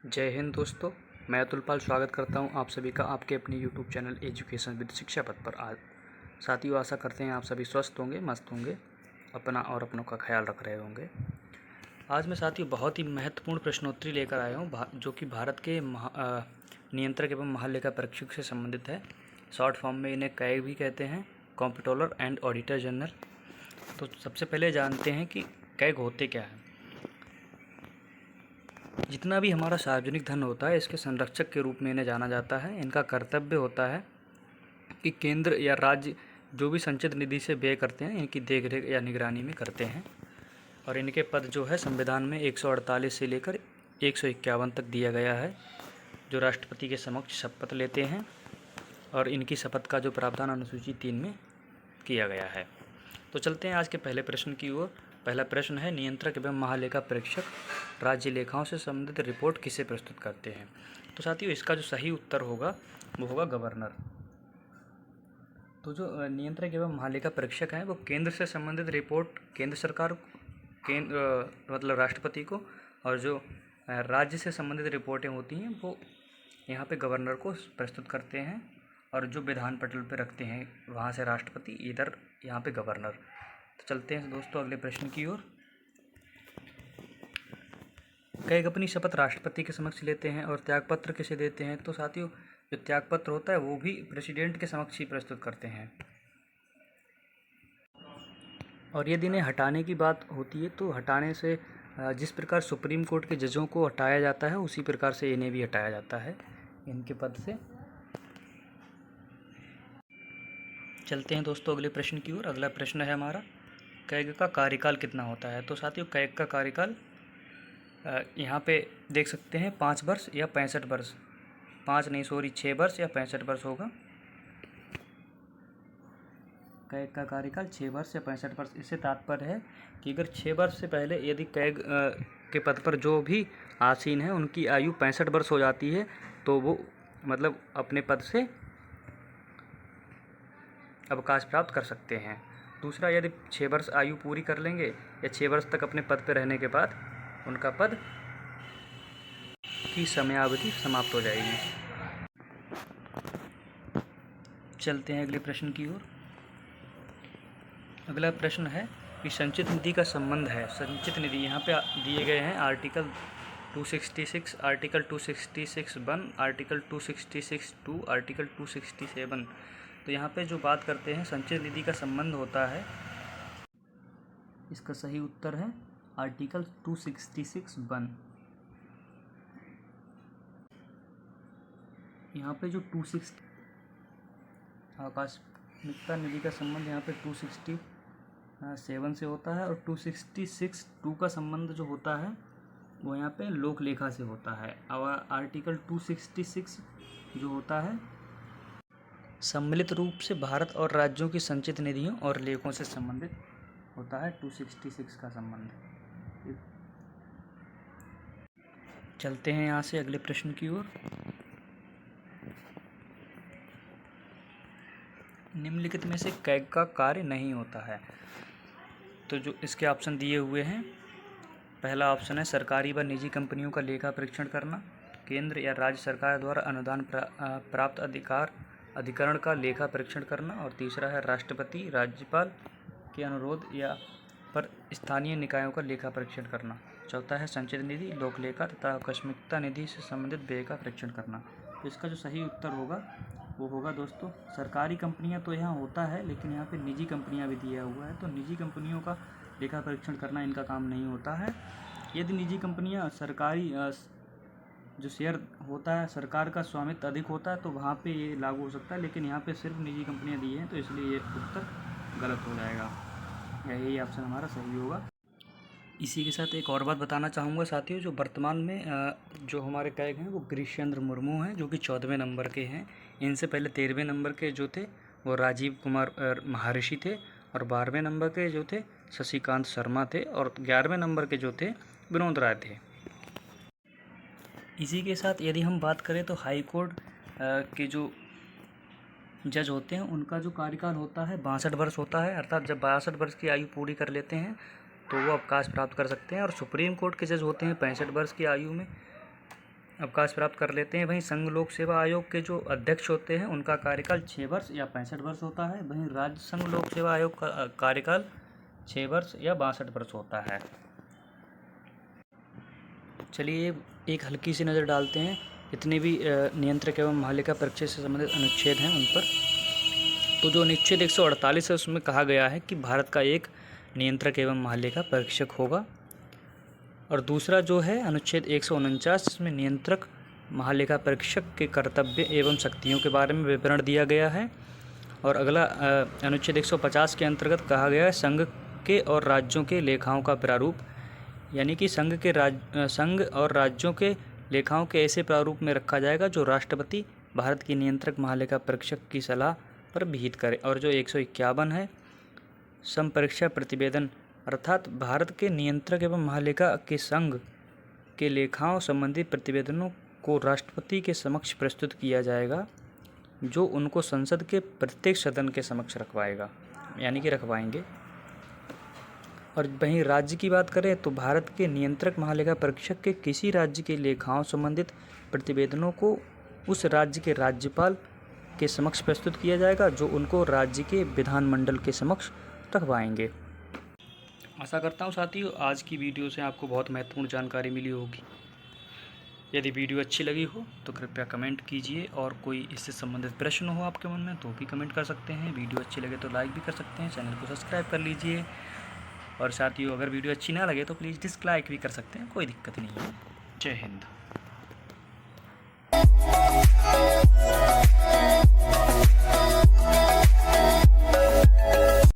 जय हिंद दोस्तों। मैं अतुल पाल स्वागत करता हूं आप सभी का आपके अपने यूट्यूब चैनल एजुकेशन विद शिक्षा पथ पर। आज साथियों, आशा करते हैं आप सभी स्वस्थ होंगे, मस्त होंगे, अपना और अपनों का ख्याल रख रहे होंगे। आज मैं साथियों बहुत ही महत्वपूर्ण प्रश्नोत्तरी लेकर आया हूं जो कि भारत के नियंत्रक एवं महालेखा परीक्षक से संबंधित है। शॉर्ट फॉर्म में इन्हें कैग भी कहते हैं, कॉम्पिट्रोलर एंड ऑडिटर जनरल। तो सबसे पहले जानते हैं कि कैग होते क्या हैं। जितना भी हमारा सार्वजनिक धन होता है, इसके संरक्षक के रूप में इन्हें जाना जाता है। इनका कर्तव्य होता है कि केंद्र या राज्य जो भी संचित निधि से व्यय करते हैं, इनकी देखरेख या निगरानी में करते हैं। और इनके पद जो है संविधान में 148 से लेकर 151 तक दिया गया है, जो राष्ट्रपति के समक्ष शपथ लेते हैं। और इनकी शपथ का जो प्रावधान अनुसूची 3 में किया गया है। तो चलते हैं आज के पहले प्रश्न की ओर। पहला प्रश्न है, नियंत्रक एवं महालेखा परीक्षक राज्य लेखाओं से संबंधित रिपोर्ट किसे प्रस्तुत करते हैं। तो साथियों, इसका जो सही उत्तर होगा वो होगा गवर्नर। तो जो नियंत्रक एवं महालेखा परीक्षक हैं वो केंद्र से संबंधित रिपोर्ट केंद्र सरकार मतलब राष्ट्रपति को, और जो राज्य से संबंधित रिपोर्टें होती हैं वो यहाँ पे गवर्नर को प्रस्तुत करते हैं। और जो विधान पटल पे रखते हैं वहाँ से राष्ट्रपति, इधर यहाँ पे गवर्नर। तो चलते हैं दोस्तों अगले प्रश्न की ओर। कैग अपनी शपथ राष्ट्रपति के समक्ष लेते हैं और त्यागपत्र किसे देते हैं। तो साथियों, जो त्यागपत्र होता है वो भी प्रेसिडेंट के समक्ष ही प्रस्तुत करते हैं। और यदि इन्हें हटाने की बात होती है तो हटाने से जिस प्रकार सुप्रीम कोर्ट के जजों को हटाया जाता है, उसी प्रकार से इन्हें भी हटाया जाता है इनके पद से। चलते हैं दोस्तों अगले प्रश्न की ओर। अगला प्रश्न है हमारा, कैग का कार्यकाल कितना होता है। तो साथियों, कैग का कार्यकाल यहाँ पे देख सकते हैं 5 वर्ष या 65 वर्ष, 6 वर्ष या 65 वर्ष होगा। कैग का कार्यकाल 6 वर्ष या 65 वर्ष। इससे तात्पर्य है कि अगर 6 वर्ष से पहले यदि कैग के पद पर जो भी आसीन है उनकी आयु 65 वर्ष हो जाती है तो वो मतलब अपने पद से अवकाश प्राप्त कर सकते हैं। दूसरा, यदि 6 वर्ष आयु पूरी कर लेंगे या 6 वर्ष तक अपने पद पर रहने के बाद उनका पद की समयावधि समाप्त हो जाएगी। चलते हैं अगले प्रश्न की ओर। अगला प्रश्न है कि संचित निधि का संबंध है। संचित निधि यहाँ पे दिए गए हैं आर्टिकल 266, आर्टिकल 266(1), आर्टिकल 266(2), आर्टिकल 267। तो यहाँ पे जो बात करते हैं संचित निधि का संबंध होता है, इसका सही उत्तर है आर्टिकल 266(1). यहाँ पे जो 260 आकस्मिकता निधि का संबंध यहाँ पे 267 से होता है, और 266(2) का संबंध जो होता है वो यहाँ पे लोक लेखा से होता है। और आर्टिकल 266 जो होता है सम्मिलित रूप से भारत और राज्यों की संचित निधियों और लेखों से संबंधित होता है 266 का संबंध। चलते हैं यहाँ से अगले प्रश्न की ओर। निम्नलिखित में से कैग का कार्य नहीं होता है। तो जो इसके ऑप्शन दिए हुए हैं, पहला ऑप्शन है सरकारी व निजी कंपनियों का लेखा परीक्षण करना, केंद्र या राज्य सरकार द्वारा अनुदान प्राप्त अधिकरण का लेखा परीक्षण करना, और तीसरा है राष्ट्रपति राज्यपाल के अनुरोध या पर स्थानीय निकायों का लेखा परीक्षण करना। चौथा है संचित निधि, लोक लेखा तथा आकस्मिकता निधि से संबंधित व्यय का परीक्षण करना। तो इसका जो सही उत्तर होगा वो होगा दोस्तों, सरकारी कंपनियां तो यहाँ होता है लेकिन यहाँ पे निजी कंपनियां भी दिया हुआ है, तो निजी कंपनियों का लेखा परीक्षण करना इनका काम नहीं होता है। यदि निजी कंपनियां सरकारी जो शेयर होता है सरकार का स्वामित्व अधिक होता है तो वहाँ पे ये लागू हो सकता है, लेकिन यहाँ पे सिर्फ निजी कंपनियां दी हैं तो इसलिए ये उत्तर गलत हो जाएगा। यही ऑप्शन हमारा सही होगा। इसी के साथ एक और बात बताना चाहूँगा साथियों, जो वर्तमान में जो हमारे कैग हैं वो गिरीश चंद्र मुर्मू हैं, जो कि 14वें नंबर के हैं। इनसे पहले 13वें नंबर के जो थे वो राजीव कुमार महर्षि थे, और 12वें नंबर के जो थे शशिकांत शर्मा थे, और 11वें नंबर के जो थे विनोद राय थे। इसी के साथ यदि हम बात करें तो हाई कोर्ट के जो जज होते हैं उनका जो कार्यकाल होता है 62 वर्ष होता है, अर्थात जब 62 वर्ष की आयु पूरी कर लेते हैं तो वो अवकाश प्राप्त कर सकते हैं। और सुप्रीम कोर्ट के जज होते हैं 65 वर्ष की आयु में, अवकाश प्राप्त कर लेते हैं। वहीं संघ लोक सेवा आयोग के जो अध्यक्ष होते हैं उनका कार्यकाल 6 वर्ष या 65 वर्ष होता है। वहीं राज्य संघ लोक सेवा आयोग का कार्यकाल 6 वर्ष या 62 वर्ष होता है। चलिए एक हल्की सी नज़र डालते हैं इतने भी नियंत्रक एवं महालेखा परीक्षक से संबंधित अनुच्छेद हैं उन पर। तो जो अनुच्छेद 148 है उसमें कहा गया है कि भारत का एक नियंत्रक एवं महालेखा परीक्षक होगा। और दूसरा जो है अनुच्छेद 149 इसमें नियंत्रक महालेखा परीक्षक के कर्तव्य एवं शक्तियों के बारे में विवरण दिया गया है। और अगला अनुच्छेद 150 के अंतर्गत कहा गया है संघ के और राज्यों के लेखाओं का प्रारूप, यानी कि संघ और राज्यों के लेखाओं के ऐसे प्रारूप में रखा जाएगा जो राष्ट्रपति भारत की नियंत्रक महालेखा परीक्षक की सलाह पर विहित करे। और जो 151 है संपरीक्षा प्रतिवेदन, अर्थात भारत के नियंत्रक एवं महालेखा के संघ के लेखाओं संबंधी प्रतिवेदनों को राष्ट्रपति के समक्ष प्रस्तुत किया जाएगा, जो उनको संसद के प्रत्येक सदन के समक्ष रखवाएगा, यानी कि रखवाएंगे। और वहीं राज्य की बात करें तो भारत के नियंत्रक महालेखा परीक्षक के किसी राज्य के लेखाओं संबंधित प्रतिवेदनों को उस राज्य के राज्यपाल के समक्ष प्रस्तुत किया जाएगा, जो उनको राज्य के विधानमंडल के समक्ष रखवाएंगे। आशा करता हूँ साथियों आज की वीडियो से आपको बहुत महत्वपूर्ण जानकारी मिली होगी। यदि वीडियो अच्छी लगी हो तो कृपया कमेंट कीजिए, और कोई इससे संबंधित प्रश्न हो आपके मन में तो भी कमेंट कर सकते हैं। वीडियो अच्छी लगे तो लाइक भी कर सकते हैं, चैनल को सब्सक्राइब कर लीजिए। और साथियों अगर वीडियो अच्छी ना लगे तो प्लीज़ डिसलाइक भी कर सकते हैं, कोई दिक्कत नहीं है। जय हिंद।